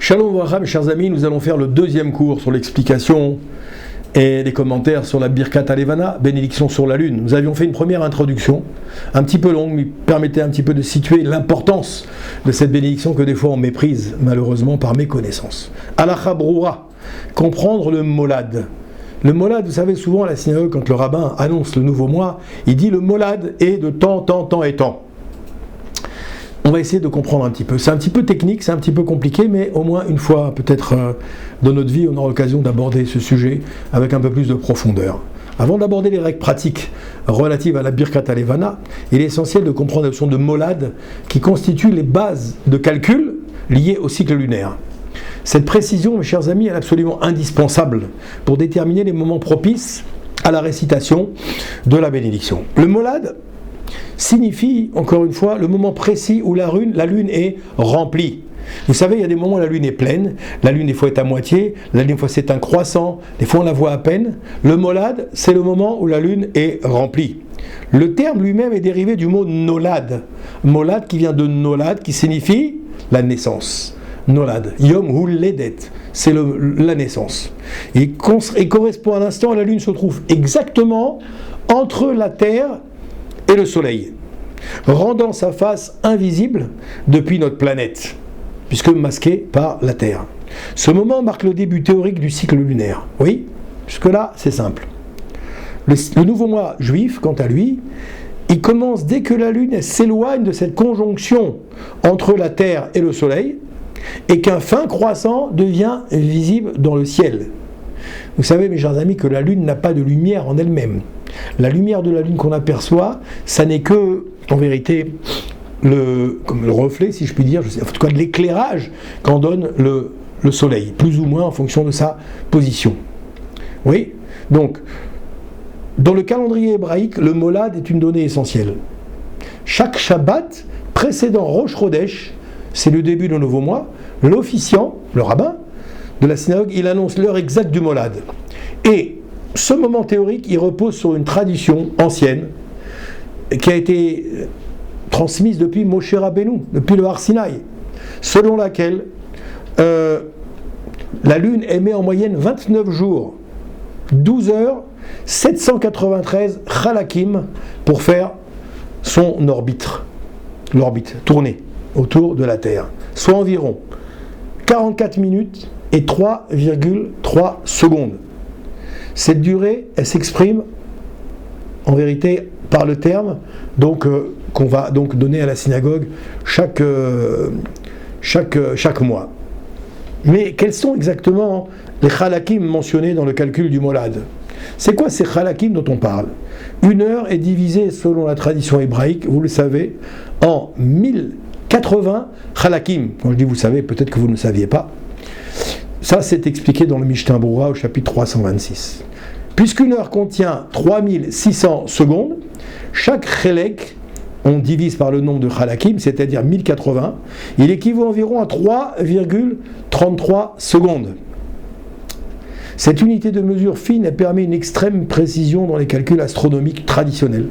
Shalom Vracham, chers amis, nous allons faire le deuxième cours sur l'explication et les commentaires sur la Birkat Halevana, bénédiction sur la lune. Nous avions fait une première introduction, un petit peu longue, mais permettait un petit peu de situer l'importance de cette bénédiction que des fois on méprise, malheureusement, par méconnaissance. Halacha Broura, comprendre le molad. Le molad, vous savez, souvent à la synagogue, quand le rabbin annonce le nouveau mois, il dit le molad est de temps et temps. On va essayer de comprendre un petit peu. C'est un petit peu technique, c'est un petit peu compliqué, mais au moins une fois, peut-être dans notre vie, on aura l'occasion d'aborder ce sujet avec un peu plus de profondeur. Avant d'aborder les règles pratiques relatives à la Birkat Halevana, il est essentiel de comprendre la notion de molad qui constitue les bases de calcul liées au cycle lunaire. Cette précision, mes chers amis, est absolument indispensable pour déterminer les moments propices à la récitation de la bénédiction. Le molad signifie, encore une fois, le moment précis où la lune est remplie. Vous savez, il y a des moments où la lune est pleine, la lune des fois est à moitié, la lune des fois c'est un croissant, des fois on la voit à peine. Le molad, c'est le moment où la lune est remplie. Le terme lui-même est dérivé du mot nolad. Molad qui vient de nolad, qui signifie la naissance. Nolad, Yom Huledet, c'est la naissance. Il correspond à l'instant où la lune se trouve exactement entre la terre et le soleil, rendant sa face invisible depuis notre planète, puisque masquée par la Terre. Ce moment marque le début théorique du cycle lunaire. Oui, jusque-là, c'est simple. Le nouveau mois juif, quant à lui, il commence dès que la Lune s'éloigne de cette conjonction entre la Terre et le soleil, et qu'un fin croissant devient visible dans le ciel. Vous savez, mes chers amis, que la Lune n'a pas de lumière en elle-même. La lumière de la Lune qu'on aperçoit, ça n'est que, en vérité, le reflet, si je puis dire, en tout cas de l'éclairage qu'en donne le Soleil, plus ou moins en fonction de sa position. Oui, donc, dans le calendrier hébraïque, le molad est une donnée essentielle. Chaque Shabbat précédant Rosh Chodesh, c'est le début du nouveau mois, l'officiant, le rabbin de la synagogue, il annonce l'heure exacte du molad. Et ce moment théorique, il repose sur une tradition ancienne qui a été transmise depuis Moshe Rabbeinu, depuis le Har Sinaï, selon laquelle la Lune émet en moyenne 29 jours, 12 heures, 793 chalakim pour faire son orbite, tourner autour de la Terre, soit environ 44 minutes et 3,3 secondes. Cette durée, elle s'exprime en vérité par le terme qu'on va donc donner à la synagogue chaque mois. Mais quels sont exactement les chalakim mentionnés dans le calcul du molad? C'est quoi ces chalakim dont on parle? Une heure est divisée selon la tradition hébraïque, vous le savez, en 1080 chalakim. Quand je dis vous savez, peut-être que vous ne le saviez pas. Ça, c'est expliqué dans le Mishnah Broura au chapitre 326. Puisqu'une heure contient 3600 secondes, chaque chelek, on divise par le nombre de chalakim, c'est-à-dire 1080, il équivaut environ à 3,33 secondes. Cette unité de mesure fine permet une extrême précision dans les calculs astronomiques traditionnels,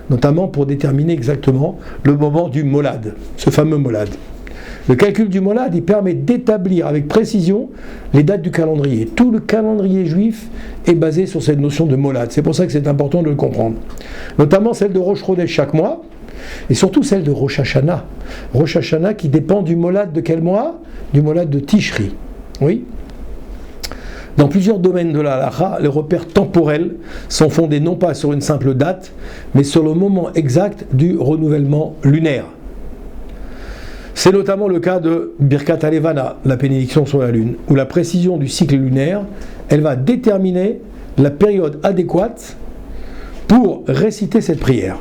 notamment pour déterminer exactement le moment du molad, ce fameux molad. Le calcul du molad, il permet d'établir avec précision les dates du calendrier. Tout le calendrier juif est basé sur cette notion de molad. C'est pour ça que c'est important de le comprendre. Notamment celle de Rosh Chodesh chaque mois, et surtout celle de Rosh Hashanah. Rosh Hashanah qui dépend du molad de quel mois? Du molad de Tishri. Oui. Dans plusieurs domaines de la halakha, les repères temporels sont fondés non pas sur une simple date, mais sur le moment exact du renouvellement lunaire. C'est notamment le cas de Birkat Halevana, la bénédiction sur la lune, où la précision du cycle lunaire, elle va déterminer la période adéquate pour réciter cette prière.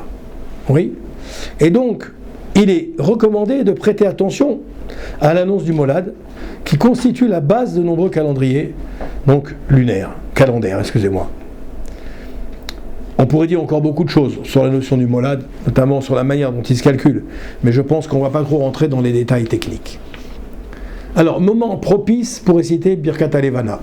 Oui. Et donc, il est recommandé de prêter attention à l'annonce du molad, qui constitue la base de nombreux calendriers, donc calendaires, excusez-moi. On pourrait dire encore beaucoup de choses sur la notion du molad, notamment sur la manière dont il se calcule, mais je pense qu'on ne va pas trop rentrer dans les détails techniques. Alors, moment propice pour réciter Birkat Halevana.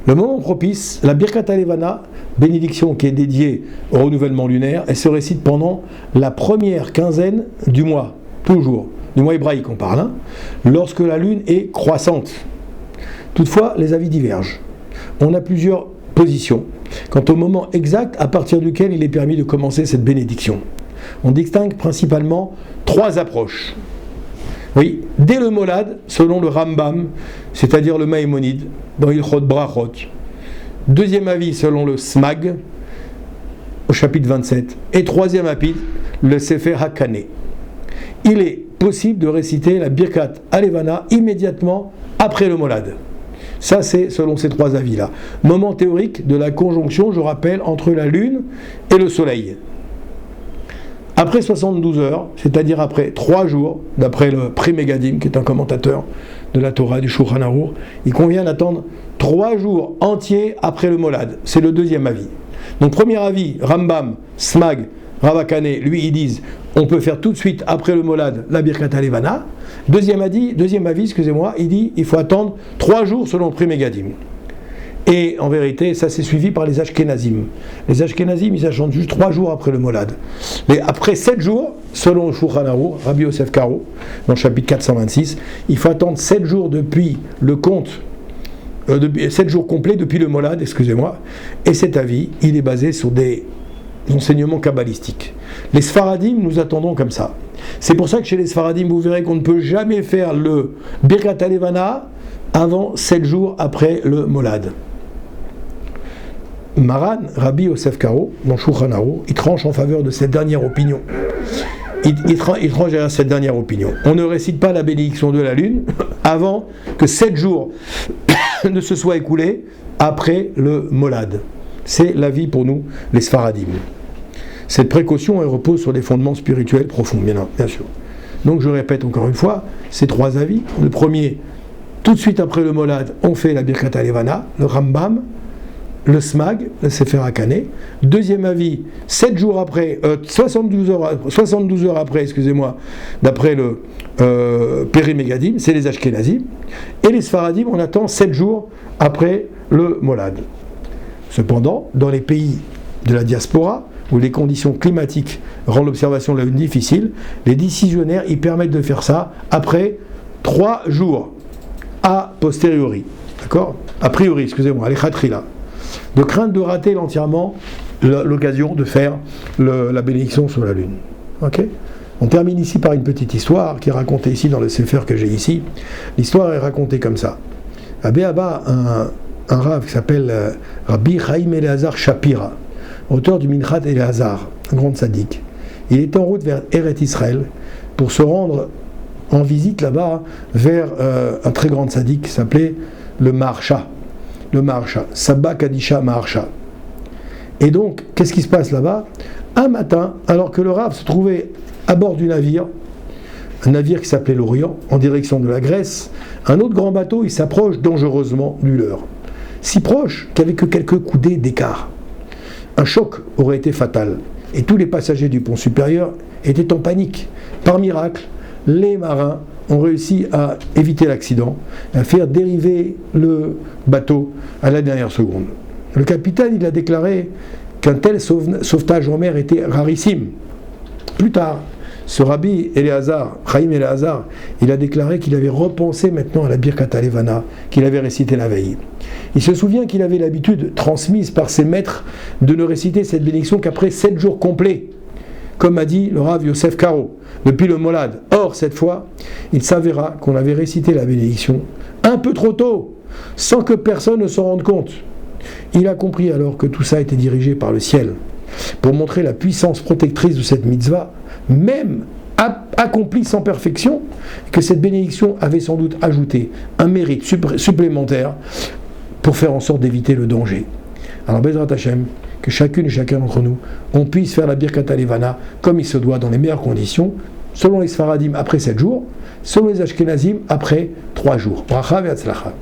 Le moment propice, la Birkat Halevana, bénédiction qui est dédiée au renouvellement lunaire, elle se récite pendant la première quinzaine du mois, toujours. du mois hébraïque on parle, lorsque la lune est croissante. Toutefois, les avis divergent. On a plusieurs positions quant au moment exact à partir duquel il est permis de commencer cette bénédiction. On distingue principalement 3 approches. Oui, dès le Molad, selon le Rambam, c'est-à-dire le Maïmonide, dans Ilchot Brachot. Deuxième avis selon le Smag, au chapitre 27. Et troisième avis, le Sefer HaKaneh. Il est possible de réciter la Birkat Alevana immédiatement après le Molad. Ça, c'est selon ces 3 avis-là. Moment théorique de la conjonction, je rappelle, entre la lune et le soleil. Après 72 heures, c'est-à-dire après 3 jours, d'après le Pri Megadim, qui est un commentateur de la Torah du Shulchan Aruch, il convient d'attendre 3 jours entiers après le Molad. C'est le deuxième avis. Donc premier avis, Rambam, Smag, Rav HaKaneh, lui, ils disent on peut faire tout de suite après le Molad la Birkat Alevana. Deuxième avis, il dit il faut attendre 3 jours selon le Pri Megadim. Et en vérité, ça c'est suivi par les Ashkenazim. Les Ashkenazim, ils attendent juste 3 jours après le Molad. Mais après 7 jours, selon le Shulchan Aruch, Rabbi Yosef Karo, dans le chapitre 426, il faut attendre 7 jours depuis le compte, 7 jours complets depuis le Molad, et cet avis, il est basé sur des enseignements kabbalistiques. Les Sfaradim, nous attendons comme ça. C'est pour ça que chez les Sfaradim, vous verrez qu'on ne peut jamais faire le Birkat Alevana avant 7 jours après le Molad. Maran, Rabbi Yosef Karo, dans Shulchan Aruch, il tranche en faveur de cette dernière opinion. Il tranche derrière cette dernière opinion. On ne récite pas la bénédiction de la lune avant que 7 jours ne se soient écoulés après le Molad. C'est l'avis pour nous, les Sfaradim. Cette précaution, elle repose sur des fondements spirituels profonds, bien sûr. Donc je répète encore une fois, ces 3 avis. Le premier, tout de suite après le Molad, on fait la Birkat Alevana, le Rambam, le Smag, le Sefer HaKaneh. Deuxième avis, 7 jours après, 72 heures après, d'après le Pri Megadim, c'est les Ashkenazim. Et les Sfaradim, on attend 7 jours après le Molad. Cependant, dans les pays de la diaspora, où les conditions climatiques rendent l'observation de la lune difficile, les décisionnaires y permettent de faire ça après 3 jours, a posteriori. D'accord ? A priori, les khatrila. De crainte de rater entièrement l'occasion de faire la bénédiction sur la lune. Okay ? On termine ici par une petite histoire qui est racontée ici dans le Sefer que j'ai ici. L'histoire est racontée comme ça. À Béaba, un rav qui s'appelle Rabbi Chaim Eleazar Shapira, auteur du Minchat Eleazar, un grand tzaddik. Il est en route vers Eretz Israël pour se rendre en visite là-bas vers un très grand tzaddik qui s'appelait le Maharsha, Sabba Kadisha Maharsha. Et donc, qu'est-ce qui se passe là-bas ? Un matin, alors que le Rav se trouvait à bord du navire, un navire qui s'appelait l'Orient, en direction de la Grèce, un autre grand bateau, il s'approche dangereusement du leur. Si proche qu'avec que quelques coudées d'écart. Un choc aurait été fatal, et tous les passagers du pont supérieur étaient en panique. Par miracle, les marins ont réussi à éviter l'accident, à faire dériver le bateau à la dernière seconde. Le capitaine, il a déclaré qu'un tel sauvetage en mer était rarissime. Plus tard, ce rabbi Eleazar, Chaim Eleazar, il a déclaré qu'il avait repensé maintenant à la Birkat Alevana qu'il avait récitée la veille. Il se souvient qu'il avait l'habitude, transmise par ses maîtres, de ne réciter cette bénédiction qu'après 7 jours complets, comme a dit le Rav Yosef Karo, depuis le Molad. Or, cette fois, il s'avéra qu'on avait récité la bénédiction un peu trop tôt, sans que personne ne s'en rende compte. Il a compris alors que tout ça était dirigé par le ciel, pour montrer la puissance protectrice de cette mitzvah, même accomplie sans perfection, que cette bénédiction avait sans doute ajouté un mérite supplémentaire pour faire en sorte d'éviter le danger. Alors, Bezrat Hashem, que chacune et chacun d'entre nous, on puisse faire la Birkat Alevana comme il se doit, dans les meilleures conditions, selon les Sfaradim après 7 jours, selon les Ashkenazim après 3 jours. Bracha ve'atzlacha.